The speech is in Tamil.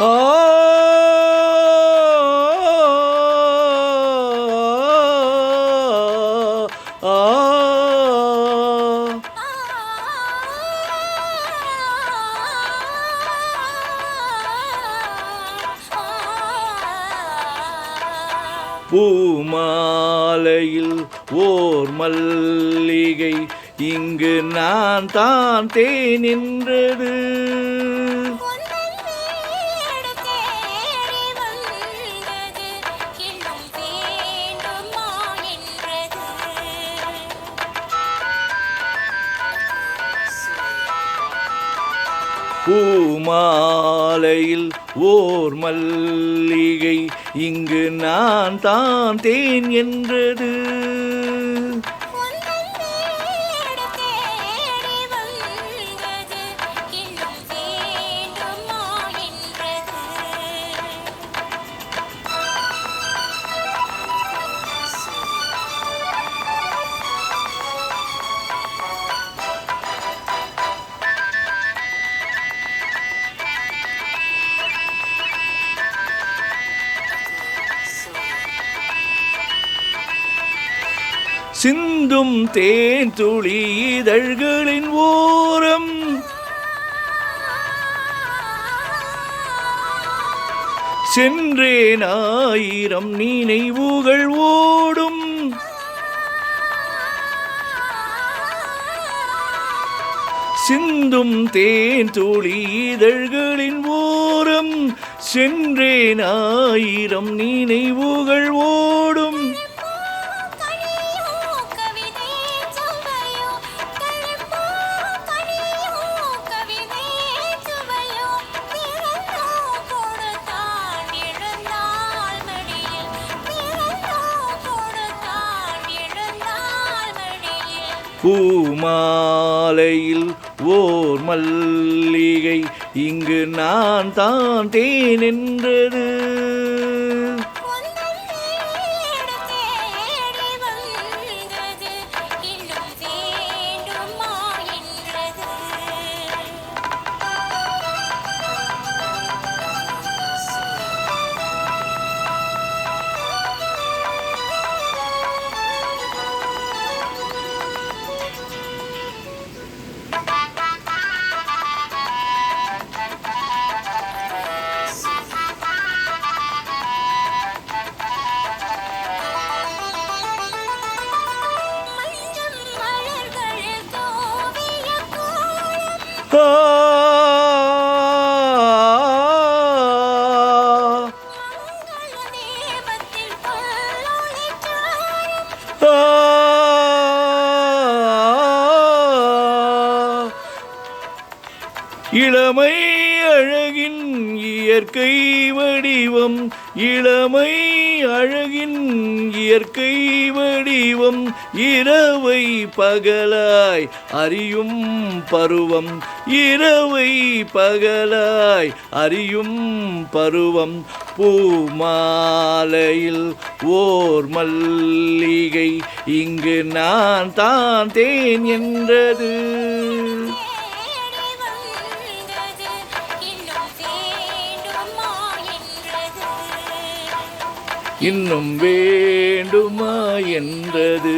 ஆ பூமாலையில் ஓர் மல்லிகை இங்கு நான் தான் தேன் என்றது. பூமாலையில் ஓர் மல்லிகை இங்கு நான் தான் தேன் என்றது. சிந்தும் தேன் துளி இதழ்களின் ஓரம் சென்றேன் ஆயிரம் நினைவுகள் ஓடும். சிந்தும் தேன் துளி இதழ்களின் ஓரம் சென்றேன் ஆயிரம் நினைவுகள் ஓடும். பூமாலையில் ஓர் மல்லிகை இங்கு நான் தான் தேன் என்றது. இளமை அழகின் இயற்கை வடிவம், இளமை அழகின் இயற்கை வடிவம், இரவை பகலாய் அறியும் பருவம், இரவை பகலாய் அறியும் பருவம். பூமாலையில் ஓர் மல்லிகை இங்கு நான் தான் தேன் என்றது. இன்னும் வேண்டுமா என்றது.